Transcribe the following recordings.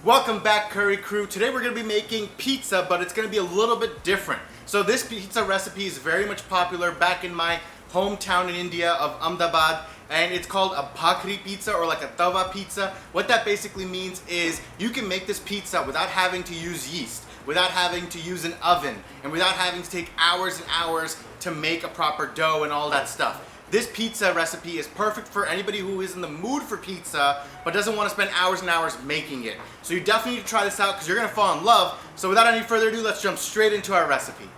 Welcome back, Curry Crew. Today we're going to be making pizza, but it's going to be a little bit different. So this pizza recipe is very much popular back in my hometown in India of Ahmedabad, and it's called a bhakri pizza or like a tawa pizza. What that basically means is you can make this pizza without having to use yeast, without having to use an oven, and without having to take hours and hours to make a proper dough and all that stuff. This pizza recipe is perfect for anybody who is in the mood for pizza but doesn't want to spend hours and hours making it. So you definitely need to try this out because you're going to fall in love. So without any further ado, let's jump straight into our recipe.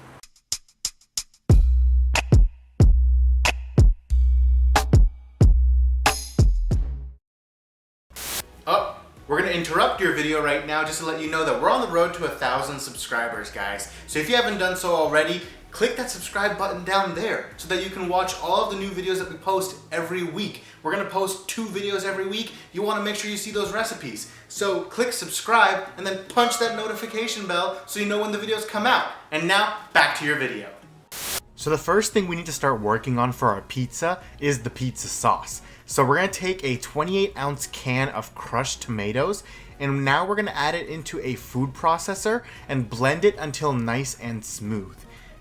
We're going to interrupt your video right now just to let you know that we're on the road to 1,000 subscribers, guys. So if you haven't done so already, click that subscribe button down there so that you can watch all of the new videos that we post every week. We're going to post 2 videos every week. You want to make sure you see those recipes. So click subscribe and then punch that notification bell so you know when the videos come out. And now, back to your video. So the first thing we need to start working on for our pizza is the pizza sauce. So we're going to take a 28-ounce can of crushed tomatoes, and now we're going to add it into a food processor and blend it until nice and smooth.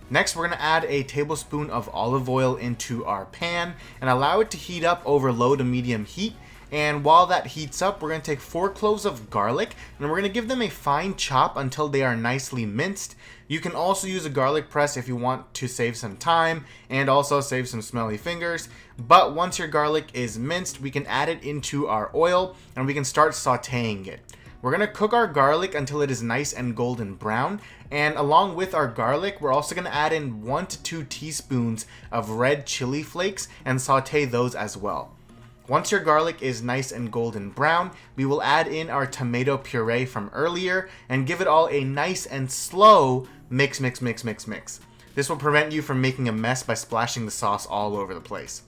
Next, we're going to add a tablespoon of olive oil into our pan and allow it to heat up over low to medium heat. And while that heats up, we're going to take 4 cloves of garlic and we're going to give them a fine chop until they are nicely minced. You can also use a garlic press if you want to save some time and also save some smelly fingers. But once your garlic is minced, we can add it into our oil and we can start sauteing it. We're going to cook our garlic until it is nice and golden brown, and along with our garlic, we're also going to add in 1 to 2 teaspoons of red chili flakes and saute those as well. Once your garlic is nice and golden brown, we will add in our tomato puree from earlier and give it all a nice and slow mix. This will prevent you from making a mess by splashing the sauce all over the place.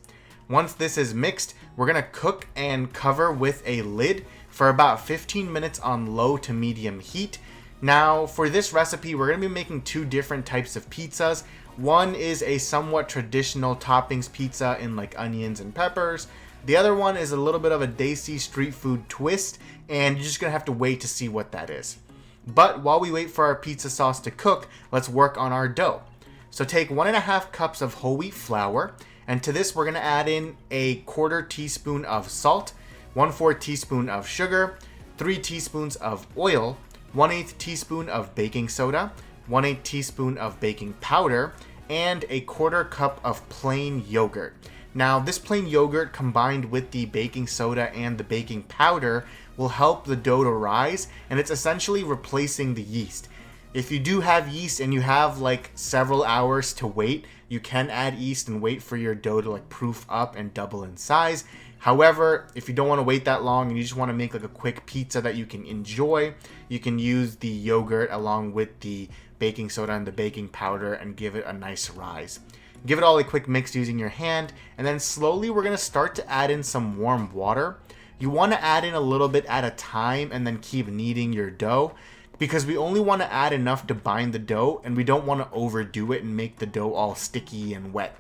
Once this is mixed, we're going to cook and cover with a lid for about 15 minutes on low to medium heat. Now, for this recipe, we're going to be making 2 different types of pizzas. One is a somewhat traditional toppings pizza in like onions and peppers. The other one is a little bit of a desi street food twist, and you're just going to have to wait to see what that is. But while we wait for our pizza sauce to cook, let's work on our dough. So take 1.5 cups of whole wheat flour, and to this we're going to add in a 1/4 teaspoon of salt, 1/4 teaspoon of sugar, 3 teaspoons of oil, 1/8 teaspoon of baking soda, 1/8 teaspoon of baking powder, and a 1/4 cup of plain yogurt. Now, this plain yogurt combined with the baking soda and the baking powder will help the dough to rise, and it's essentially replacing the yeast. If you do have yeast and you have like several hours to wait, you can add yeast and wait for your dough to like proof up and double in size. However, if you don't want to wait that long and you just want to make like a quick pizza that you can enjoy, you can use the yogurt along with the baking soda and the baking powder and give it a nice rise. Give it all a quick mix using your hand, and then slowly we're going to start to add in some warm water. You want to add in a little bit at a time and then keep kneading your dough, because we only want to add enough to bind the dough and we don't want to overdo it and make the dough all sticky and wet.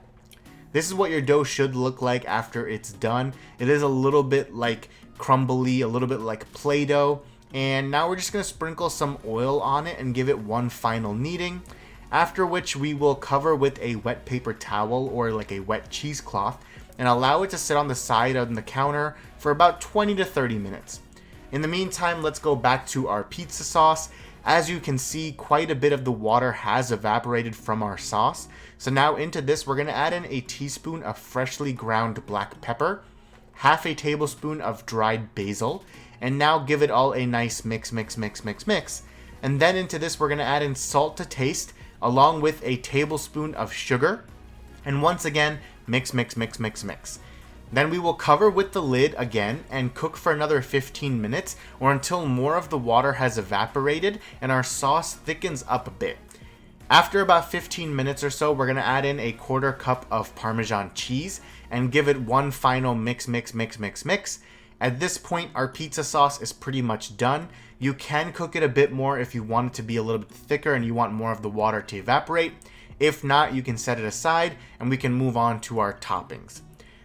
This is what your dough should look like after it's done. It is a little bit like crumbly, a little bit like Play-Doh, and now we're just going to sprinkle some oil on it and give it one final kneading. After which we will cover with a wet paper towel or like a wet cheesecloth and allow it to sit on the side of the counter for about 20 to 30 minutes. In the meantime, let's go back to our pizza sauce. As you can see, quite a bit of the water has evaporated from our sauce. So now into this, we're going to add in a teaspoon of freshly ground black pepper, half a tablespoon of dried basil, and now give it all a nice mix. And then into this, we're going to add in salt to taste, along with a tablespoon of sugar, and once again, mix. Then we will cover with the lid again and cook for another 15 minutes or until more of the water has evaporated and our sauce thickens up a bit. After about 15 minutes or so, we're going to add in a 1/4 cup of Parmesan cheese and give it one final mix. At this point, our pizza sauce is pretty much done. You can cook it a bit more if you want it to be a little bit thicker and you want more of the water to evaporate. If not, you can set it aside and we can move on to our toppings.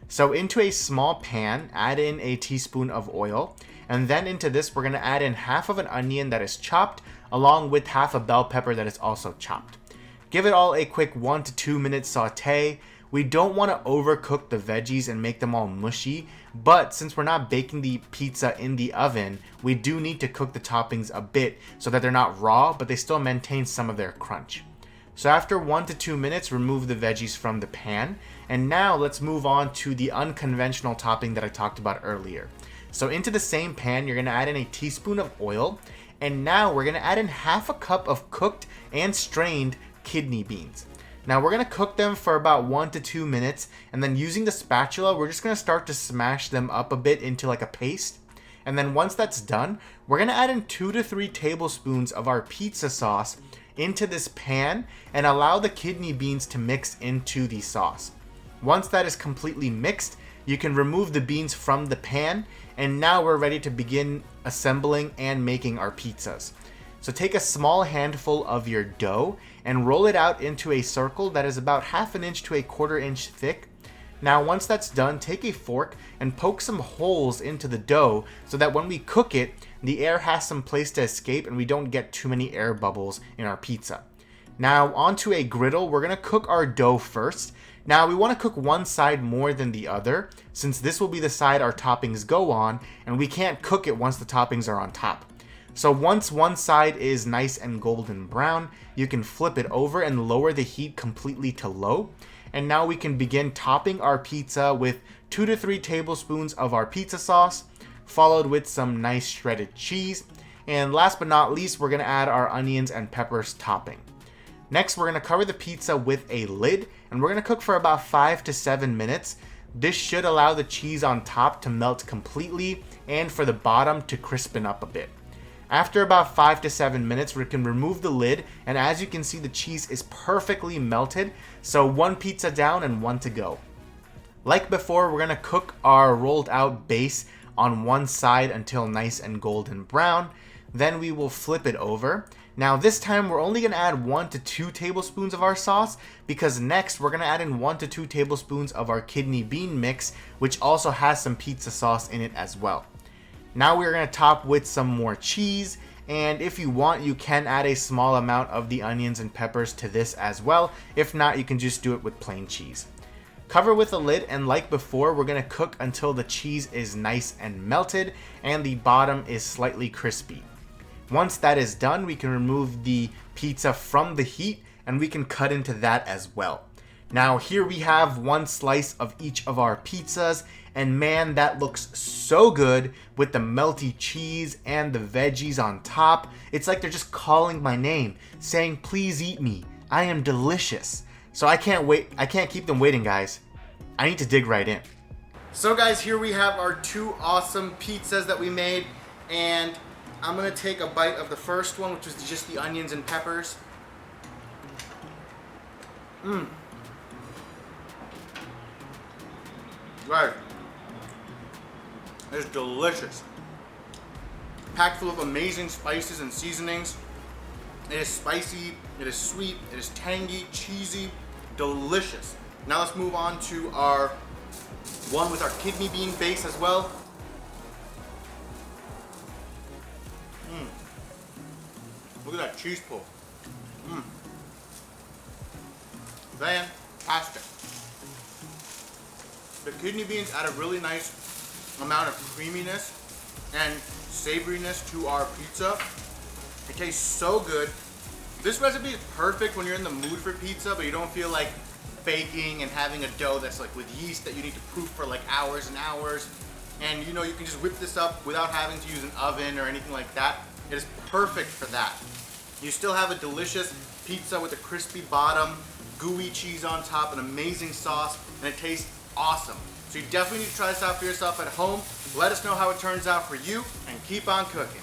So into a small pan, add in a teaspoon of oil And then into this, we're gonna add in half of an onion that is chopped, along with half a bell pepper that is also chopped. Give it all a quick 1 to 2 minute saute. We don't want to overcook the veggies and make them all mushy, but since we're not baking the pizza in the oven, we do need to cook the toppings a bit so that they're not raw, but they still maintain some of their crunch. So after 1 to 2 minutes, remove the veggies from the pan. And now let's move on to the unconventional topping that I talked about earlier. So into the same pan, you're gonna add in a teaspoon of oil. And now we're gonna add in half a cup of cooked and strained kidney beans. Now we're gonna cook them for about 1 to 2 minutes, and then using the spatula, we're just gonna start to smash them up a bit into like a paste. And then once that's done, we're gonna add in 2 to 3 tablespoons of our pizza sauce into this pan and allow the kidney beans to mix into the sauce. Once that is completely mixed, you can remove the beans from the pan, and now we're ready to begin assembling and making our pizzas. So take a small handful of your dough and roll it out into a circle that is about 1/2 inch to 1/4 inch thick. Now once that's done, take a fork and poke some holes into the dough so that when we cook it, the air has some place to escape and we don't get too many air bubbles in our pizza. Now onto a griddle, we're gonna cook our dough first. Now we wanna cook one side more than the other, since this will be the side our toppings go on, and we can't cook it once the toppings are on top. So once one side is nice and golden brown, you can flip it over and lower the heat completely to low. And now we can begin topping our pizza with 2 to 3 tablespoons of our pizza sauce, followed with some nice shredded cheese. And last but not least, we're gonna add our onions and peppers topping. Next, we're gonna cover the pizza with a lid, and we're gonna cook for about 5 to 7 minutes. This should allow the cheese on top to melt completely and for the bottom to crispen up a bit. After about 5 to 7 minutes, we can remove the lid, and as you can see, the cheese is perfectly melted, so 1 pizza down and 1 to go. Like before, we're gonna cook our rolled out base on one side until nice and golden brown. Then we will flip it over. Now this time we're only gonna add 1 to 2 tablespoons of our sauce, because next we're gonna add in 1 to 2 tablespoons of our kidney bean mix, which also has some pizza sauce in it as well. Now we're going to top with some more cheese, and if you want, you can add a small amount of the onions and peppers to this as well. If not, you can just do it with plain cheese. Cover with a lid, and like before, we're going to cook until the cheese is nice and melted and the bottom is slightly crispy. Once that is done, we can remove the pizza from the heat and we can cut into that as well. Now here we have 1 slice of each of our pizzas, and man, that looks so good with the melty cheese and the veggies on top. It's like they're just calling my name, saying, "Please eat me. I am delicious." So I can't wait. I can't keep them waiting, guys. I need to dig right in. So guys, here we have our 2 awesome pizzas that we made, and I'm gonna take a bite of the first one, which was just the onions and peppers. Right. It's delicious. Packed full of amazing spices and seasonings. It is spicy, it is sweet, it is tangy, cheesy, delicious. Now let's move on to our one with our kidney bean base as well. Look at that cheese pull. Fantastic. The kidney beans add a really nice amount of creaminess and savoriness to our pizza. It tastes so good. This recipe is perfect when you're in the mood for pizza, but you don't feel like baking and having a dough that's like with yeast that you need to proof for like hours and hours. And you know, you can just whip this up without having to use an oven or anything like that. It is perfect for that. You still have a delicious pizza with a crispy bottom, gooey cheese on top, an amazing sauce, and it tastes awesome. So you definitely need to try this out for yourself at home. Let us know how it turns out for you, and keep on cooking.